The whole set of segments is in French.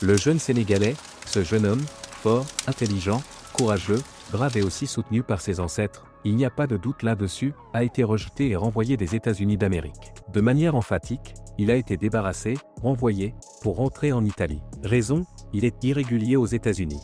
Le jeune Sénégalais, ce jeune homme, fort, intelligent, courageux, brave et aussi soutenu par ses ancêtres, il n'y a pas de doute là-dessus, a été rejeté et renvoyé des États-Unis d'Amérique. De manière emphatique, il a été débarrassé, renvoyé, pour rentrer en Italie. Raison, il est irrégulier aux États-Unis.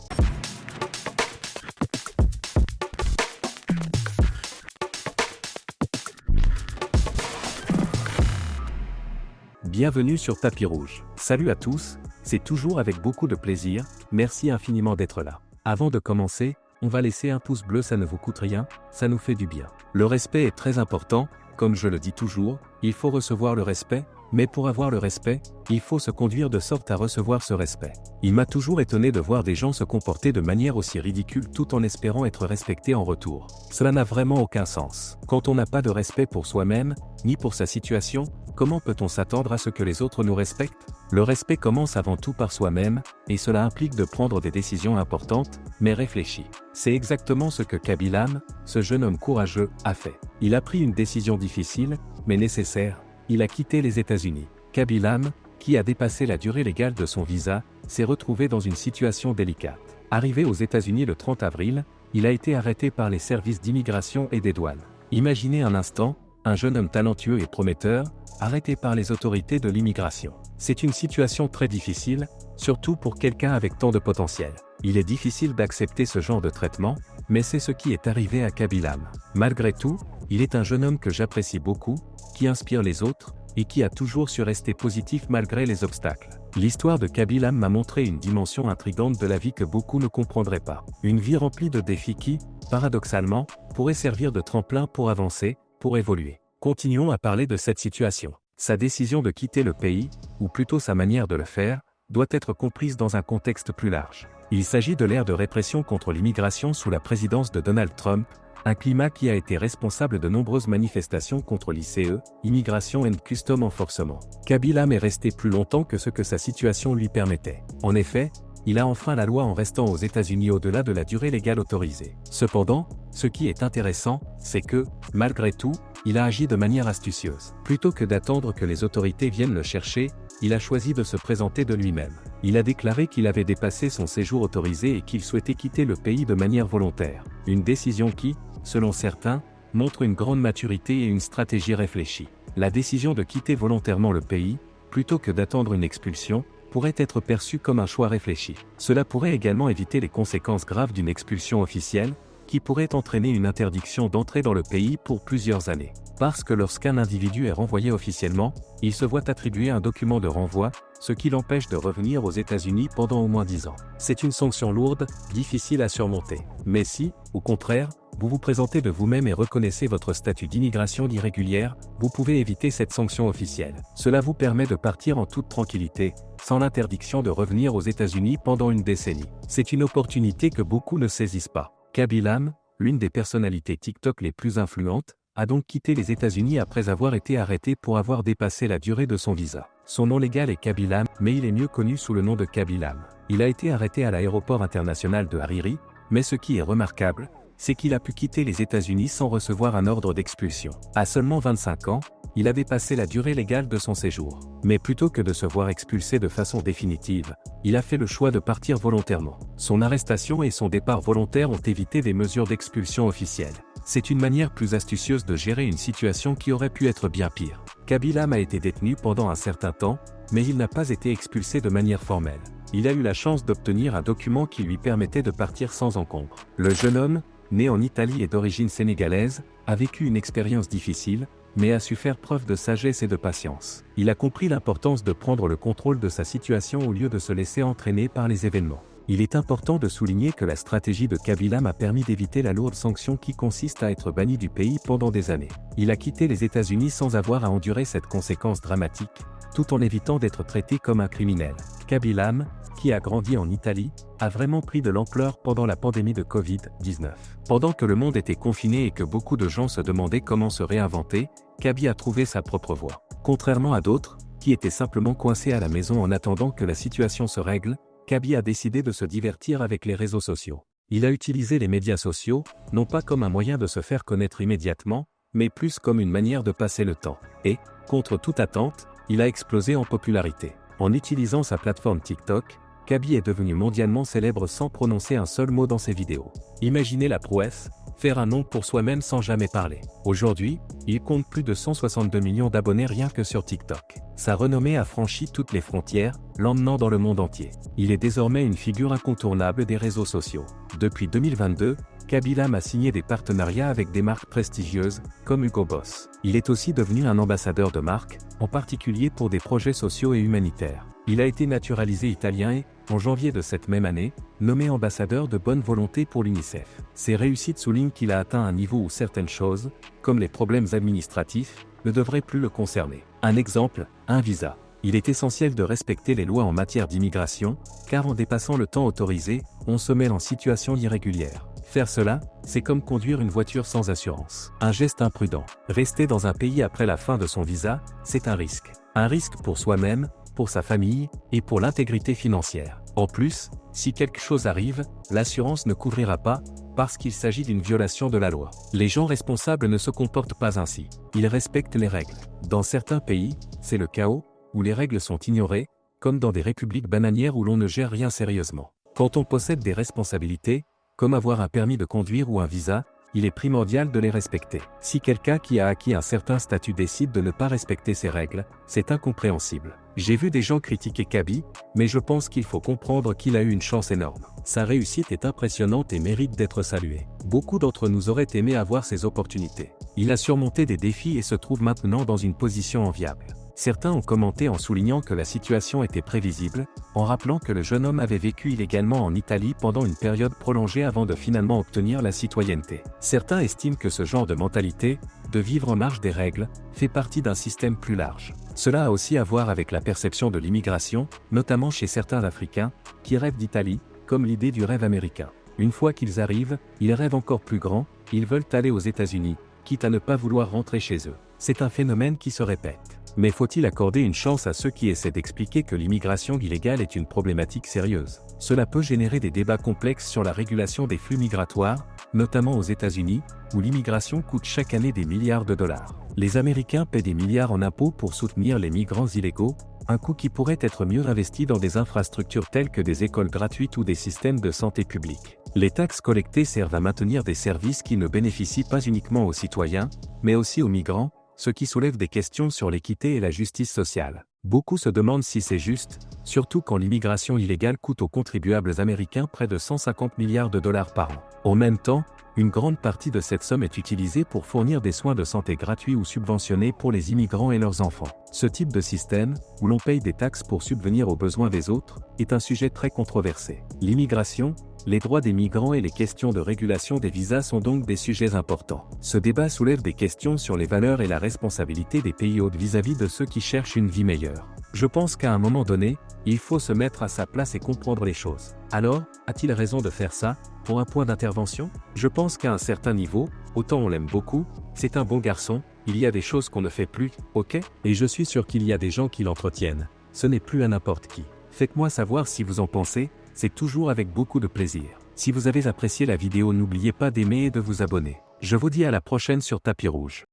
Bienvenue sur Tapis Rouge. Salut à tous, c'est toujours avec beaucoup de plaisir, merci infiniment d'être là. Avant de commencer, on va laisser un pouce bleu, ça ne vous coûte rien, ça nous fait du bien. Le respect est très important, comme je le dis toujours, il faut recevoir le respect, mais pour avoir le respect, il faut se conduire de sorte à recevoir ce respect. Il m'a toujours étonné de voir des gens se comporter de manière aussi ridicule tout en espérant être respectés en retour. Cela n'a vraiment aucun sens. Quand on n'a pas de respect pour soi-même, ni pour sa situation, comment peut-on s'attendre à ce que les autres nous respectent? Le respect commence avant tout par soi-même, et cela implique de prendre des décisions importantes, mais réfléchies. C'est exactement ce que Kabilam, ce jeune homme courageux, a fait. Il a pris une décision difficile, mais nécessaire. Il a quitté les États-Unis. Kabilam, qui a dépassé la durée légale de son visa, s'est retrouvé dans une situation délicate. Arrivé aux États-Unis le 30 avril, il a été arrêté par les services d'immigration et des douanes. Imaginez un instant, un jeune homme talentueux et prometteur, arrêté par les autorités de l'immigration. C'est une situation très difficile, surtout pour quelqu'un avec tant de potentiel. Il est difficile d'accepter ce genre de traitement, mais c'est ce qui est arrivé à Kabilam. Malgré tout, il est un jeune homme que j'apprécie beaucoup, qui inspire les autres, et qui a toujours su rester positif malgré les obstacles. L'histoire de Kabilam m'a montré une dimension intrigante de la vie que beaucoup ne comprendraient pas. Une vie remplie de défis qui, paradoxalement, pourrait servir de tremplin pour avancer, pour évoluer. Continuons à parler de cette situation. Sa décision de quitter le pays, ou plutôt sa manière de le faire, doit être comprise dans un contexte plus large. Il s'agit de l'ère de répression contre l'immigration sous la présidence de Donald Trump, un climat qui a été responsable de nombreuses manifestations contre l'ICE, Immigration and Custom Enforcement. Kabilam est resté plus longtemps que ce que sa situation lui permettait. En effet, il a enfreint la loi en restant aux États-Unis au-delà de la durée légale autorisée. Cependant, ce qui est intéressant, c'est que, malgré tout, il a agi de manière astucieuse. Plutôt que d'attendre que les autorités viennent le chercher, il a choisi de se présenter de lui-même. Il a déclaré qu'il avait dépassé son séjour autorisé et qu'il souhaitait quitter le pays de manière volontaire. Une décision qui, selon certains, montre une grande maturité et une stratégie réfléchie. La décision de quitter volontairement le pays, plutôt que d'attendre une expulsion, pourrait être perçue comme un choix réfléchi. Cela pourrait également éviter les conséquences graves d'une expulsion officielle, qui pourrait entraîner une interdiction d'entrer dans le pays pour plusieurs années. Parce que lorsqu'un individu est renvoyé officiellement, il se voit attribuer un document de renvoi, ce qui l'empêche de revenir aux États-Unis pendant au moins 10 ans. C'est une sanction lourde, difficile à surmonter. Mais si, au contraire, vous vous présentez de vous-même et reconnaissez votre statut d'immigration irrégulière, vous pouvez éviter cette sanction officielle. Cela vous permet de partir en toute tranquillité, sans l'interdiction de revenir aux États-Unis pendant une décennie. C'est une opportunité que beaucoup ne saisissent pas. Kabilam, l'une des personnalités TikTok les plus influentes, a donc quitté les États-Unis après avoir été arrêté pour avoir dépassé la durée de son visa. Son nom légal est Kabilam, mais il est mieux connu sous le nom de Kabilam. Il a été arrêté à l'aéroport international de Hariri, mais ce qui est remarquable, c'est qu'il a pu quitter les États-Unis sans recevoir un ordre d'expulsion. À seulement 25 ans, il avait passé la durée légale de son séjour. Mais plutôt que de se voir expulsé de façon définitive, il a fait le choix de partir volontairement. Son arrestation et son départ volontaire ont évité des mesures d'expulsion officielles. C'est une manière plus astucieuse de gérer une situation qui aurait pu être bien pire. Kabilam a été détenu pendant un certain temps, mais il n'a pas été expulsé de manière formelle. Il a eu la chance d'obtenir un document qui lui permettait de partir sans encombre. Le jeune homme, né en Italie et d'origine sénégalaise, a vécu une expérience difficile, mais a su faire preuve de sagesse et de patience. Il a compris l'importance de prendre le contrôle de sa situation au lieu de se laisser entraîner par les événements. Il est important de souligner que la stratégie de Kabilam a permis d'éviter la lourde sanction qui consiste à être banni du pays pendant des années. Il a quitté les États-Unis sans avoir à endurer cette conséquence dramatique, tout en évitant d'être traité comme un criminel. Kabilam, qui a grandi en Italie, a vraiment pris de l'ampleur pendant la pandémie de Covid-19. Pendant que le monde était confiné et que beaucoup de gens se demandaient comment se réinventer, Kabi a trouvé sa propre voie. Contrairement à d'autres, qui étaient simplement coincés à la maison en attendant que la situation se règle, Kabi a décidé de se divertir avec les réseaux sociaux. Il a utilisé les médias sociaux, non pas comme un moyen de se faire connaître immédiatement, mais plus comme une manière de passer le temps. Et, contre toute attente, il a explosé en popularité. En utilisant sa plateforme TikTok, Kaby est devenu mondialement célèbre sans prononcer un seul mot dans ses vidéos. Imaginez la prouesse, faire un nom pour soi-même sans jamais parler. Aujourd'hui, il compte plus de 162 millions d'abonnés rien que sur TikTok. Sa renommée a franchi toutes les frontières, l'emmenant dans le monde entier. Il est désormais une figure incontournable des réseaux sociaux. Depuis 2022, Kaby Lame a signé des partenariats avec des marques prestigieuses, comme Hugo Boss. Il est aussi devenu un ambassadeur de marque, en particulier pour des projets sociaux et humanitaires. Il a été naturalisé italien et, en janvier de cette même année, nommé ambassadeur de bonne volonté pour l'UNICEF. Ses réussites soulignent qu'il a atteint un niveau où certaines choses, comme les problèmes administratifs, ne devraient plus le concerner. Un exemple, un visa. Il est essentiel de respecter les lois en matière d'immigration, car en dépassant le temps autorisé, on se met en situation irrégulière. Faire cela, c'est comme conduire une voiture sans assurance. Un geste imprudent. Rester dans un pays après la fin de son visa, c'est un risque. Un risque pour soi-même, pour sa famille, et pour l'intégrité financière. En plus, si quelque chose arrive, l'assurance ne couvrira pas, parce qu'il s'agit d'une violation de la loi. Les gens responsables ne se comportent pas ainsi. Ils respectent les règles. Dans certains pays, c'est le chaos, où les règles sont ignorées, comme dans des républiques bananières où l'on ne gère rien sérieusement. Quand on possède des responsabilités, comme avoir un permis de conduire ou un visa, il est primordial de les respecter. Si quelqu'un qui a acquis un certain statut décide de ne pas respecter ces règles, c'est incompréhensible. J'ai vu des gens critiquer Kaby, mais je pense qu'il faut comprendre qu'il a eu une chance énorme. Sa réussite est impressionnante et mérite d'être saluée. Beaucoup d'entre nous auraient aimé avoir ces opportunités. Il a surmonté des défis et se trouve maintenant dans une position enviable. Certains ont commenté en soulignant que la situation était prévisible, en rappelant que le jeune homme avait vécu illégalement en Italie pendant une période prolongée avant de finalement obtenir la citoyenneté. Certains estiment que ce genre de mentalité, de vivre en marge des règles, fait partie d'un système plus large. Cela a aussi à voir avec la perception de l'immigration, notamment chez certains Africains, qui rêvent d'Italie, comme l'idée du rêve américain. Une fois qu'ils arrivent, ils rêvent encore plus grand, ils veulent aller aux États-Unis, quitte à ne pas vouloir rentrer chez eux. C'est un phénomène qui se répète. Mais faut-il accorder une chance à ceux qui essaient d'expliquer que l'immigration illégale est une problématique sérieuse? Cela peut générer des débats complexes sur la régulation des flux migratoires, notamment aux États-Unis, où l'immigration coûte chaque année des milliards de dollars. Les Américains paient des milliards en impôts pour soutenir les migrants illégaux, un coût qui pourrait être mieux investi dans des infrastructures telles que des écoles gratuites ou des systèmes de santé publique. Les taxes collectées servent à maintenir des services qui ne bénéficient pas uniquement aux citoyens, mais aussi aux migrants, ce qui soulève des questions sur l'équité et la justice sociale. Beaucoup se demandent si c'est juste, surtout quand l'immigration illégale coûte aux contribuables américains près de 150 milliards de dollars par an. En même temps, une grande partie de cette somme est utilisée pour fournir des soins de santé gratuits ou subventionnés pour les immigrants et leurs enfants. Ce type de système, où l'on paye des taxes pour subvenir aux besoins des autres, est un sujet très controversé. L'immigration, les droits des migrants et les questions de régulation des visas sont donc des sujets importants. Ce débat soulève des questions sur les valeurs et la responsabilité des pays hôtes vis-à-vis de ceux qui cherchent une vie meilleure. Je pense qu'à un moment donné, il faut se mettre à sa place et comprendre les choses. Alors, a-t-il raison de faire ça, pour un point d'intervention? Je pense qu'à un certain niveau, autant on l'aime beaucoup, c'est un bon garçon, il y a des choses qu'on ne fait plus, ok? Et je suis sûr qu'il y a des gens qui l'entretiennent. Ce n'est plus à n'importe qui. Faites-moi savoir si vous en pensez, c'est toujours avec beaucoup de plaisir. Si vous avez apprécié la vidéo, n'oubliez pas d'aimer et de vous abonner. Je vous dis à la prochaine sur Tapis Rouge.